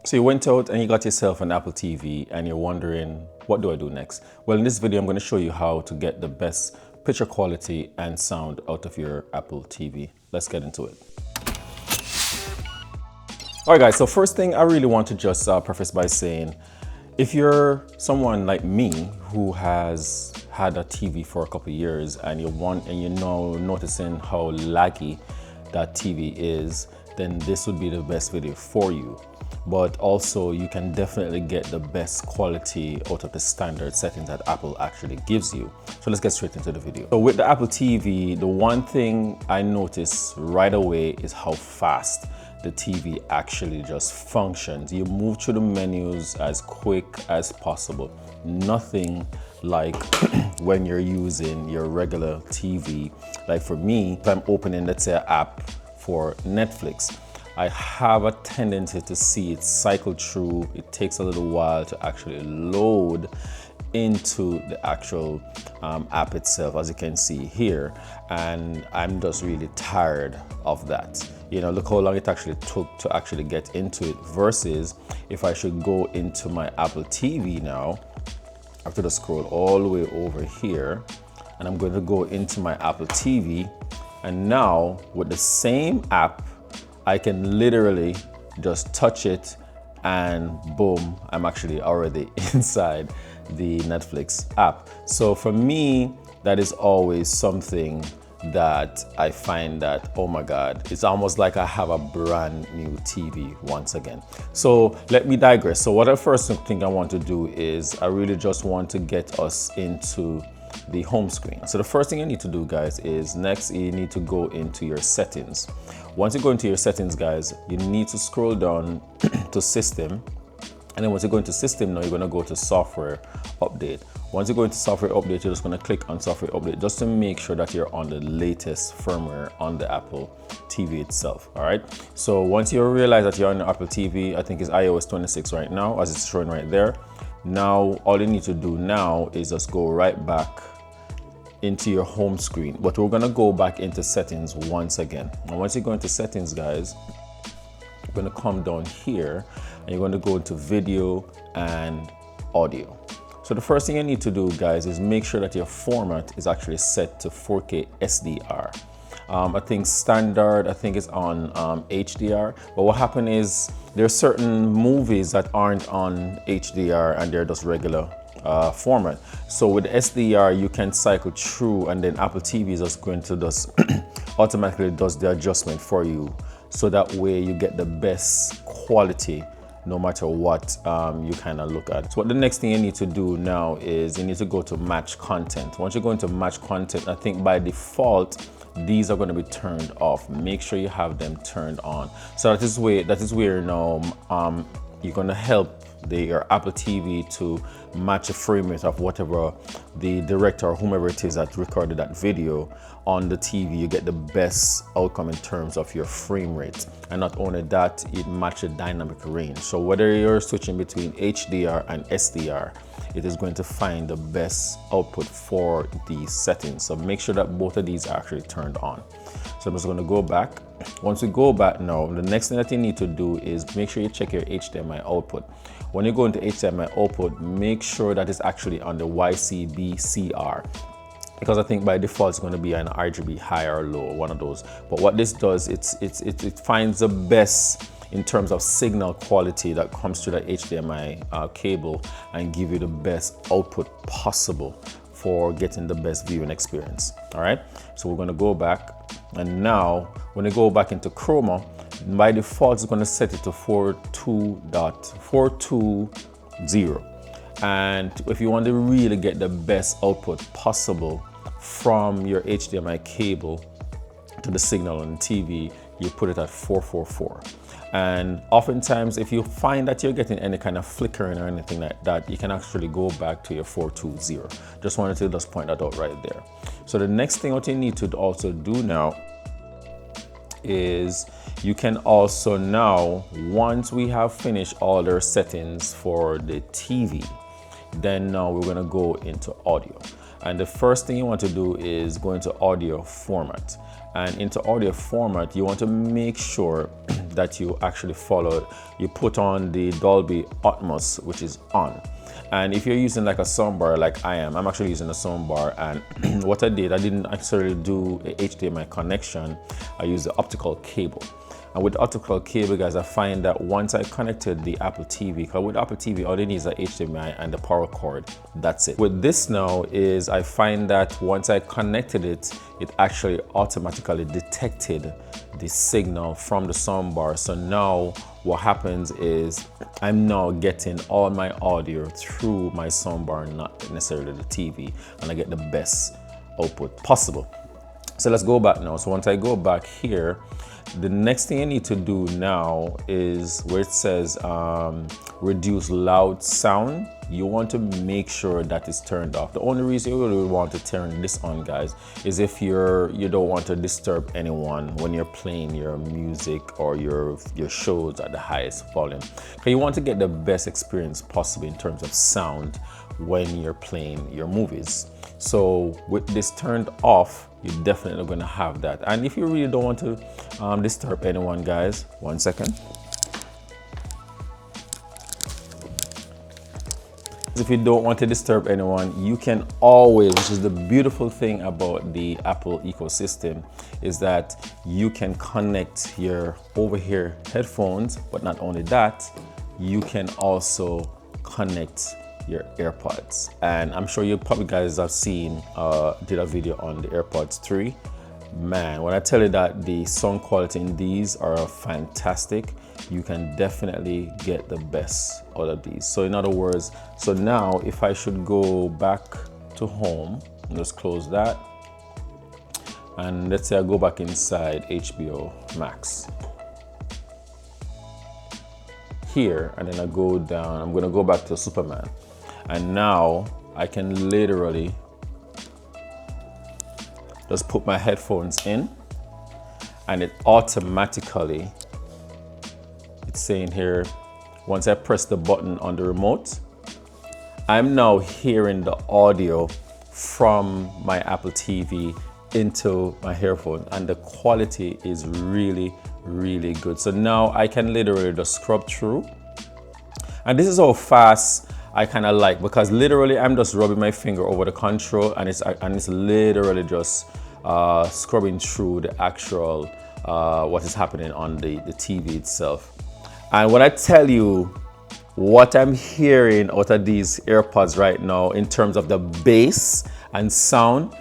So you went out and you got yourself an Apple TV and you're wondering, what do I do next? Well, in this video, I'm going to show you how to get the best picture quality and sound out of your Apple TV. Let's get into it. All right, guys, so first thing I really want to just preface by saying, if you're someone like me who has had a TV for a couple of years and you're now noticing how laggy that TV is, then this would be the best video for you. But also you can definitely get the best quality out of the standard settings that Apple actually gives you. So let's get straight into the video. So with the Apple TV, the one thing I noticed right away is how fast the TV actually just functions. You move through the menus as quick as possible. Nothing like when you're using your regular TV. Like for me, if I'm opening, let's say, an app for Netflix, I have a tendency to see it cycle through. It takes a little while to actually load into the actual app itself, as you can see here. And I'm just really tired of that. You know, look how long it actually took to actually get into it versus if I should go into my Apple TV now, I have to just scroll all the way over here and I'm going to go into my Apple TV. And now with the same app, I can literally just touch it and boom, I'm actually already inside the Netflix app. So for me, that is always something that I find that, oh my God, it's almost like I have a brand new TV once again. So let me digress. So what the first thing I want to do is I really just want to get us into the home screen. So the first thing you need to do, guys, is next you need to go into your settings. Once you go into your settings, guys, you need to scroll down to system. And then once you go into system, now you're going to go to software update. Once you go into software update, you're just going to click on software update just to make sure that you're on the latest firmware on the Apple TV itself. All right. So once you realize that you're on the Apple TV, I think it's iOS 26 right now, as it's showing right there. Now, all you need to do now is just go right back into your home screen, but we're going to go back into settings once again. And once you go into settings, guys, you're going to come down here and you're going to go into video and audio. So the first thing you need to do, guys, is make sure that your format is actually set to 4K SDR. I think standard, I think it's on HDR, but what happened is there are certain movies that aren't on HDR and they're just regular format. So with SDR, you can cycle through and then Apple TV is just going to just automatically does the adjustment for you. So that way you get the best quality no matter what you kind of look at. So what the next thing you need to do now is you need to go to match content. Once you go into match content, I think by default, these are going to be turned off. Make sure you have them turned on. So that is where now you're going to help your Apple TV to match the frame rate of whatever the director or whomever it is that recorded that video on the TV. You get the best outcome in terms of your frame rate. And not only that, it matches dynamic range. So whether you're switching between HDR and SDR, it is going to find the best output for these settings. So make sure that both of these are actually turned on. So I'm just going to go back. Once we go back now, the next thing that you need to do is make sure you check your HDMI output. When you go into HDMI output, make sure that it's actually on the YCbCR, because I think by default it's going to be an RGB high or low, one of those. But what this does, it finds the best in terms of signal quality that comes through that HDMI cable and give you the best output possible for getting the best viewing experience. All right, so we're going to go back, and now when you go back into Chroma, by default it's going to set it to 42.420. And if you want to really get the best output possible from your HDMI cable to the signal on the TV, you put it at 444. And oftentimes, if you find that you're getting any kind of flickering or anything like that, you can actually go back to your 420. Just wanted to just point that out right there. So the next thing what you need to also do now is you can also now, once we have finished all our settings for the TV, then now we're going to go into audio. And the first thing you want to do is go into audio format. And into audio format, you want to make sure that you actually follow, you put on the Dolby Atmos, which is on. And if you're using like a soundbar like I am, I'm actually using a soundbar, and what I didn't necessarily do a HDMI connection, I used the optical cable. And with the optical cable, guys, I find that once I connected the Apple TV, because with Apple TV, all they need is a HDMI and the power cord. That's it. With this now is I find that once I connected it, it actually automatically detected the signal from the soundbar. So now what happens is I'm now getting all my audio through my soundbar, not necessarily the TV, and I get the best output possible. So let's go back now. So once I go back here, the next thing I need to do now is where it says reduce loud sound. You want to make sure that it's turned off. The only reason you really want to turn this on, guys, is if you don't want to disturb anyone when you're playing your music or your shows at the highest volume. So you want to get the best experience possible in terms of sound when you're playing your movies. So with this turned off, you're definitely going to have that. And if you really don't want to disturb anyone, guys, 1 second. If you don't want to disturb anyone, you can always, which is the beautiful thing about the Apple ecosystem, is that you can connect your over-ear headphones, but not only that, you can also connect your AirPods. And I'm sure you probably guys have seen, did a video on the AirPods 3. Man, when I tell you that the sound quality in these are fantastic, you can definitely get the best out of these. So in other words, so now if I should go back to home, let's close that. And let's say I go back inside HBO Max. Here, and then I go down, I'm gonna go back to Superman. And now I can literally just put my headphones in, and it automatically, it's saying here, once I press the button on the remote, I'm now hearing the audio from my Apple TV into my earphone, and the quality is really, really good. So now I can literally just scrub through, and this is how fast I kind of like, because literally I'm just rubbing my finger over the control, and it's literally just scrubbing through the actual what is happening on the TV itself. And when I tell you what I'm hearing out of these AirPods right now in terms of the bass and sound,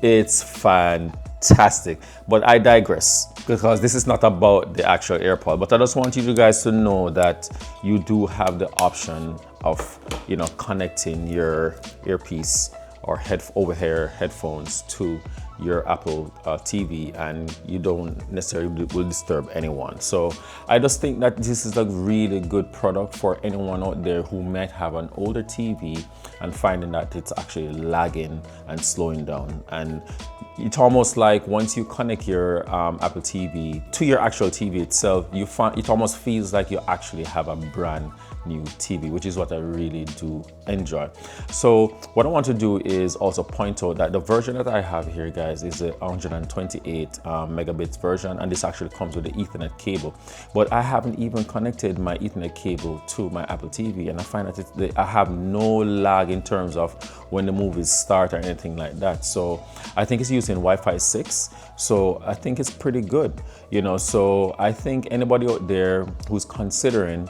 it's fantastic. But I digress, because this is not about the actual AirPod, but I just want you guys to know that you do have the option of, you know, connecting your earpiece or over-ear headphones to your Apple TV, and you don't necessarily will disturb anyone. So I just think that this is a really good product for anyone out there who might have an older TV and finding that it's actually lagging and slowing down. And it's almost like once you connect your Apple TV to your actual TV itself, you find it almost feels like you actually have a brand new TV, which is what I really do enjoy. So what I want to do is also point out that the version that I have here, guys, is a 128 megabits version, and this actually comes with the Ethernet cable. But I haven't even connected my Ethernet cable to my Apple TV, and I find that I have no lag in terms of when the movies start or anything like that. So I think it's using Wi-Fi 6, so I think it's pretty good, you know. So I think anybody out there who's considering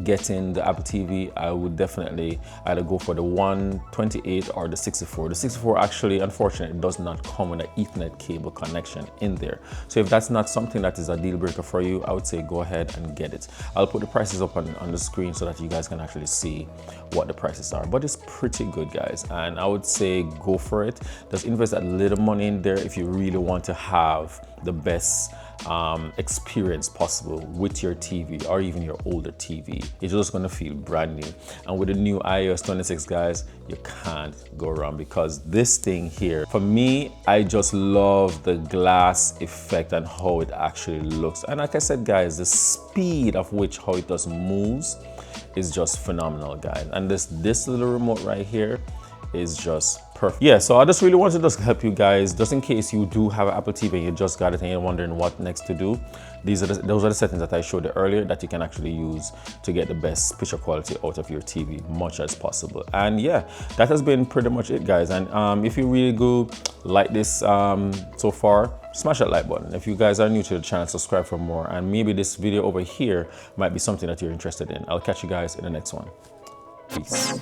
getting the Apple TV, I would definitely either go for the 128 or the 64. The 64 actually, unfortunately, does not come with an Ethernet cable connection in there. So if that's not something that is a deal breaker for you, I would say go ahead and get it. I'll put the prices up on the screen so that you guys can actually see what the prices are. But it's pretty good, guys, and I would say go for it. Just invest that little money in there if you really want to have the best experience possible with your TV or even your older TV. It's just gonna feel brand new. And with the new iOS 26, guys, you can't go wrong, because this thing here, for me, I just love the glass effect and how it actually looks. And like I said, guys, the speed of which how it just moves is just phenomenal, guys. And this little remote right here is just Perfect. Yeah, so I just really wanted to just help you guys, just in case you do have an Apple TV and you just got it and you're wondering what next to do. Those are the settings that I showed you earlier that you can actually use to get the best picture quality out of your TV, much as possible. And yeah, that has been pretty much it, guys. And if you really go like this so far, smash that like button. If you guys are new to the channel, subscribe for more. And maybe this video over here might be something that you're interested in. I'll catch you guys in the next one. Peace.